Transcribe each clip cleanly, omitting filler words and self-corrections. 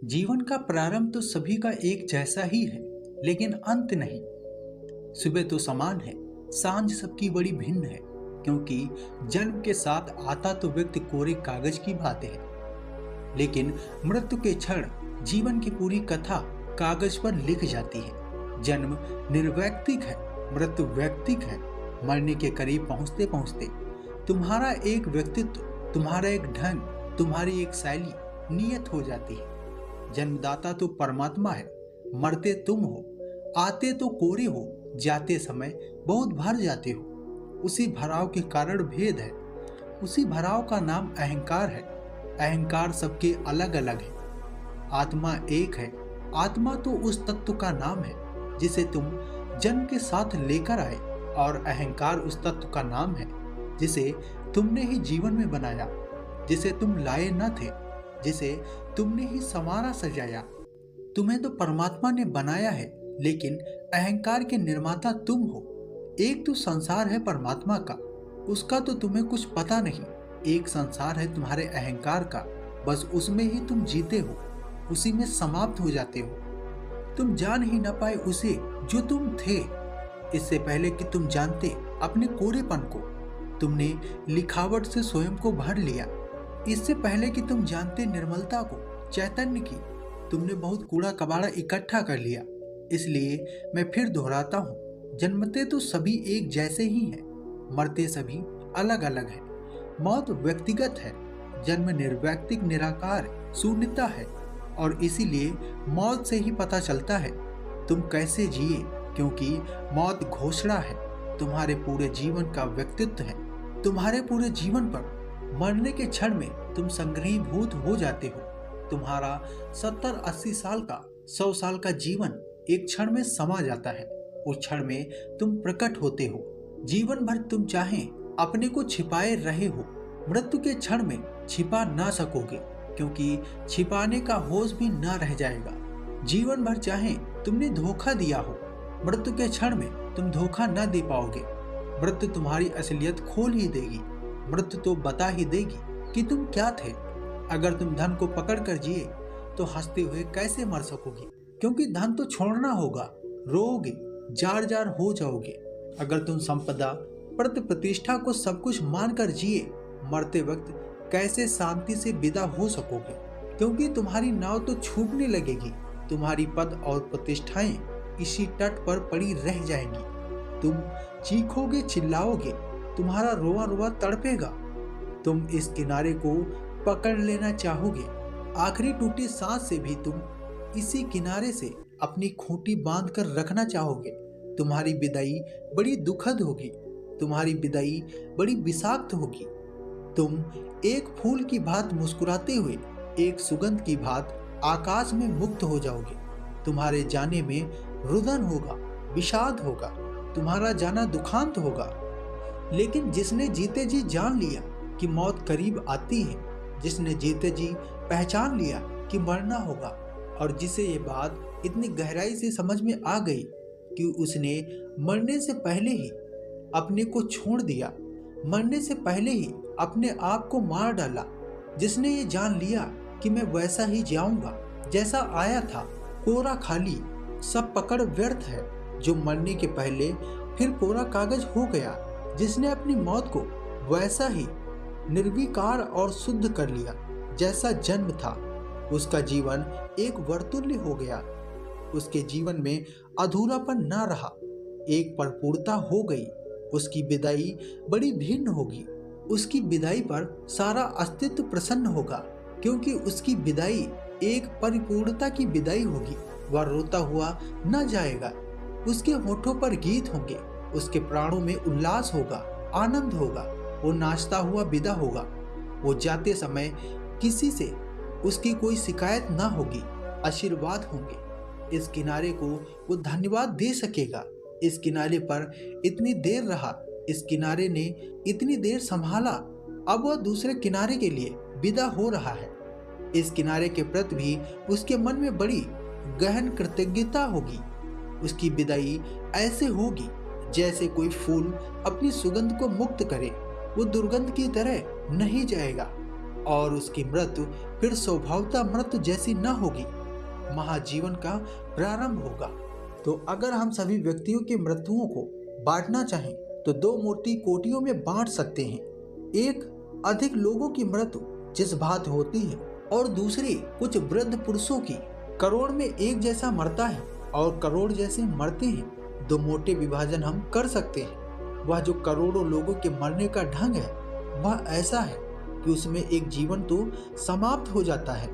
जीवन का प्रारंभ तो सभी का एक जैसा ही है, लेकिन अंत नहीं। सुबह तो समान है, सांझ सबकी बड़ी भिन्न है। क्योंकि जन्म के साथ आता तो व्यक्ति कोरे कागज की भांति है, लेकिन मृत्यु के क्षण जीवन की पूरी कथा कागज पर लिख जाती है। जन्म निर्वैयक्तिक है, मृत्यु वैयक्तिक है। मरने के करीब पहुंचते पहुंचते तुम्हारा एक व्यक्तित्व, तुम्हारा एक ढंग, तुम्हारी एक शैली नियत हो जाती है। जन्मदाता तो परमात्मा है, मरते तुम हो, आते तो कोरे हो, जाते समय बहुत भर जाते हो। उसी भराव के कारण भेद है, उसी भराव का नाम अहंकार है। अहंकार सबके अलग अलग है, आत्मा एक है। आत्मा तो उस तत्व का नाम है जिसे तुम जन्म के साथ लेकर आए, और अहंकार उस तत्व का नाम है जिसे तुमने ही जीवन में बनाया, जिसे तुम लाए न थे, जिसे तुमने ही संवारा सजाया। तुम्हें तो परमात्मा ने बनाया है, लेकिन अहंकार के निर्माता तुम हो। एक तो संसार है परमात्मा का, उसका तो तुम्हें कुछ पता नहीं। एक संसार है तुम्हारे अहंकार का, बस उसमें ही तुम जीते हो, उसी में समाप्त हो जाते हो। तुम जान ही न पाए उसे जो तुम थे। इससे पहले कि तुम जानते अपने कोरेपन को, तुमने लिखावट से स्वयं को भर लिया। इससे पहले कि तुम जानते निर्मलता को, चैतन्य की, तुमने बहुत कूड़ा कबाड़ा इकट्ठा कर लिया। इसलिए मैं फिर दोहराता हूँ, जन्मते तो सभी एक जैसे ही हैं, मरते सभी अलग अलग हैं। मौत व्यक्तिगत है, जन्म निर्वैयक्तिक निराकार शून्यता है। और इसीलिए मौत से ही पता चलता है तुम कैसे जिए, क्योंकि मौत घोषणा है, तुम्हारे पूरे जीवन का व्यक्तित्व है। तुम्हारे पूरे जीवन पर मरने के क्षण में तुम संग्रहीभूत हो जाते हो। तुम्हारा 70-80 साल का, 100 साल का जीवन एक क्षण में समा जाता है। उस क्षण में तुम प्रकट होते हो। जीवन भर तुम चाहें अपने को छिपाए रहे हो, मृत्यु के क्षण में छिपा ना सकोगे, क्योंकि छिपाने का होश भी ना रह जाएगा। जीवन भर चाहें तुमने धोखा दिया हो, मृत्यु के क्षण में तुम धोखा न दे पाओगे। मृत्यु तुम्हारी असलियत खोल ही देगी। मृत्यु तो बता ही देगी कि तुम क्या थे। अगर तुम धन को पकड़ कर जिए तो हंसते हुए कैसे मर सकोगे, क्योंकि धन तो छोड़ना होगा, रोओगे, जार जार हो जाओगे। अगर तुम संपदा, प्रतिष्ठा को सब कुछ मानकर जिए, मरते वक्त कैसे शांति से विदा हो सकोगे, क्योंकि तुम्हारी नाव तो छूटने लगेगी। तुम्हारी पद और प्रतिष्ठाएं इसी तट पर पड़ी रह जाएंगी। तुम चीखोगे, चिल्लाओगे, तुम्हारा रोआ रोआ तड़पेगा। तुम इस किनारे को पकड़ लेना चाहोगे, आखिरी टूटी सांस से भी तुम इसी किनारे से अपनी खूंटी बांध कर रखना चाहोगे। तुम्हारी विदाई बड़ी दुखद होगी, तुम्हारी विदाई बड़ी विषाक्त होगी। तुम एक फूल की भांति मुस्कुराते हुए एक सुगंध की भांति आकाश में मुक्त हो जाओगे। तुम्हारे जाने में रुदन होगा, विषाद होगा, तुम्हारा जाना दुखांत होगा। लेकिन जिसने जीते जी जान लिया कि मौत करीब आती है, जिसने जीते जी पहचान लिया कि मरना होगा, और जिसे ये बात इतनी गहराई से समझ में आ गई कि उसने मरने से पहले ही अपने को छोड़ दिया, मरने से पहले ही अपने आप को मार डाला, जिसने ये जान लिया कि मैं वैसा ही जाऊंगा जैसा आया था, कोरा खाली, सब पकड़ व्यर्थ है, जो मरने के पहले फिर कोरा कागज हो गया, जिसने अपनी मौत को वैसा ही निर्विकार और शुद्ध कर लिया जैसा जन्म था। उसका जीवन एक वर्तुल्य हो गया, उसके जीवन में अधूरापन ना रहा, एक परिपूर्णता हो गई। उसकी विदाई बड़ी भिन्न होगी। उसकी विदाई पर सारा अस्तित्व प्रसन्न होगा, क्योंकि उसकी विदाई एक परिपूर्णता की विदाई होगी। वह रोता हुआ न जाएगा, उसके होठों पर गीत होंगे, उसके प्राणों में उल्लास होगा, आनंद होगा। वो नाचता हुआ विदा होगा। वो जाते समय किसी से उसकी कोई शिकायत ना होगी, आशीर्वाद होंगे। इस किनारे को वो धन्यवाद दे सकेगा। इस किनारे पर इतनी देर रहा, इस किनारे ने इतनी देर संभाला, अब वह दूसरे किनारे के लिए विदा हो रहा है। इस किनारे के प्रति भी उसके मन में बड़ी गहन कृतज्ञता होगी। उसकी विदाई ऐसे होगी जैसे कोई फूल अपनी सुगंध को मुक्त करे, वो दुर्गंध की तरह नहीं जाएगा। और उसकी मृत्यु फिर स्वभावतः मृत्यु जैसी न होगी, महाजीवन का प्रारंभ होगा। तो अगर हम सभी व्यक्तियों की मृत्युओं को बांटना चाहें तो दो मोटी कोटियों में बांट सकते हैं। एक, अधिक लोगों की मृत्यु जिस भांति होती है, और दूसरी कुछ वृद्ध पुरुषों की करोड़ में एक जैसा मरता है और करोड़ जैसे मरते हैं। दो मोटे विभाजन हम कर सकते हैं। वह जो करोड़ों लोगों के मरने का ढंग है वह ऐसा है कि उसमें एक जीवन तो समाप्त हो जाता है,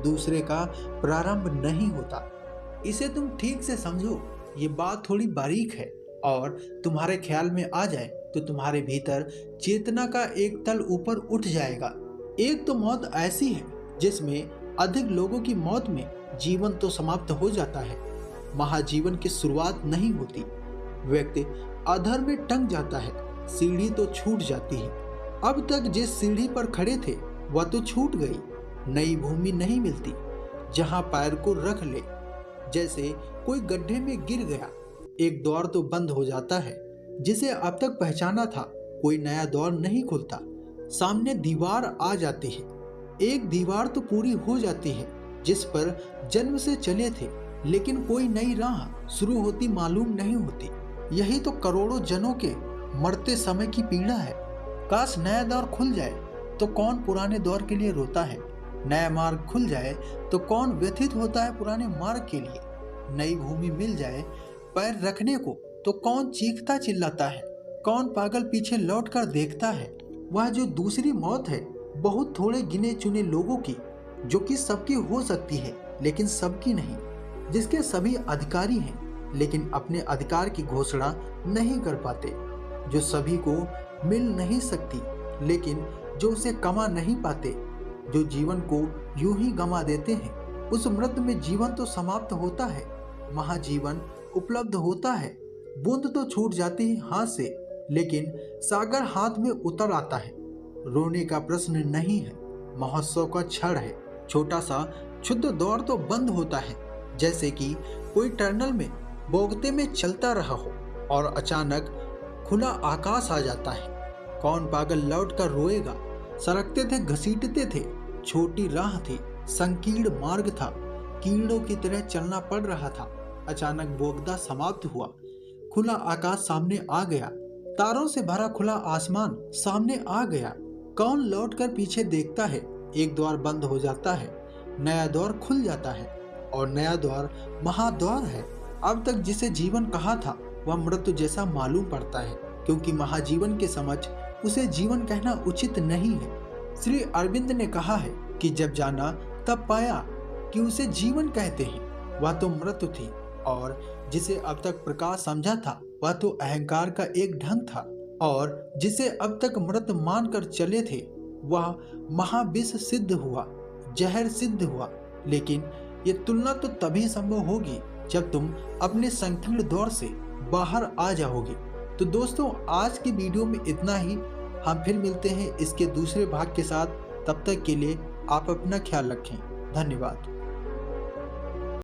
दूसरे का प्रारंभ नहीं होता। इसे तुम ठीक से समझो, ये बात थोड़ी बारीक है और तुम्हारे ख्याल में आ जाए तो तुम्हारे भीतर चेतना का एक तल ऊपर उठ जाएगा। एक तो मौत ऐसी है जिसमें अधिक लोगों की मौत में जीवन तो समाप्त हो जाता है, महाजीवन की शुरुआत नहीं होती। व्यक्ति अधर में टंग जाता है, सीढ़ी तो छूट जाती है। अब तक जिस सीढ़ी पर खड़े थे वह तो छूट गई, नई भूमि नहीं मिलती जहां पैर को रख ले। जैसे कोई गड्ढे में गिर गया, एक द्वार तो बंद हो जाता है जिसे अब तक पहचाना था, कोई नया द्वार नहीं खुलता। सामने दीवार आ जाती है, एक दीवार तो पूरी हो जाती है जिस पर जन्म से चले थे, लेकिन कोई नई राह शुरू होती मालूम नहीं होती। यही तो करोड़ों जनों के मरते समय की पीड़ा है। काश नया द्वार खुल जाए तो कौन पुराने द्वार के लिए रोता है, नया मार्ग खुल जाए तो कौन व्यथित होता है पुराने मार्ग के लिए। नई भूमि मिल जाए पैर रखने को तो कौन चीखता चिल्लाता है, कौन पागल पीछे लौट कर देखता है। वह जो दूसरी मौत है बहुत थोड़े गिने चुने लोगों की, जो कि सबकी हो सकती है लेकिन सबकी नहीं, जिसके सभी अधिकारी हैं लेकिन अपने अधिकार की घोषणा नहीं कर पाते, जो सभी को मिल नहीं सकती लेकिन जो उसे कमा नहीं पाते, जो जीवन को यूं ही गंवा देते हैं। उस मृत्यु में जीवन तो समाप्त होता है, महाजीवन उपलब्ध होता है। बूंद तो छूट जाती है हाथ से लेकिन सागर हाथ में उतर आता है। रोने का प्रश्न नहीं है, महोत्सव का क्षण है। छोटा सा क्षुद्र दौर तो बंद होता है, जैसे कि कोई टनल में बोगते में चलता रहा हो और अचानक खुला आकाश आ जाता है। कौन पागल लौट कर रोएगा। सरकते थे, घसीटते थे, छोटी राह थी, संकीर्ण मार्ग था, कीड़ों की तरह चलना पड़ रहा था। अचानक बोगदा समाप्त हुआ, खुला आकाश सामने आ गया, तारों से भरा खुला आसमान सामने आ गया। कौन लौट कर पीछे देखता है। एक द्वार बंद हो जाता है, नया द्वार खुल जाता है और नया द्वार महाद्वार है। अब तक जिसे जीवन कहा था वह मृत्यु जैसा मालूम पड़ता है, क्योंकि महाजीवन के समझ उसे जीवन कहना उचित नहीं है। श्री अरविंद ने कहा है कि जब जाना तब पाया कि उसे जीवन कहते हैं, वह तो मृत्यु थी, और जिसे अब तक प्रकाश समझा था वह तो अहंकार का एक ढंग था, और जिसे अब तक मृत मान कर चले थे वह महाविष सिद्ध हुआ, जहर सिद्ध हुआ। लेकिन ये तुलना तो तभी संभव होगी जब तुम अपने संकीर्ण दौर से बाहर आ जाओगे। तो दोस्तों, आज की वीडियो में इतना ही। हम फिर मिलते हैं इसके दूसरे भाग के साथ। तब तक के लिए आप अपना ख्याल रखें। धन्यवाद।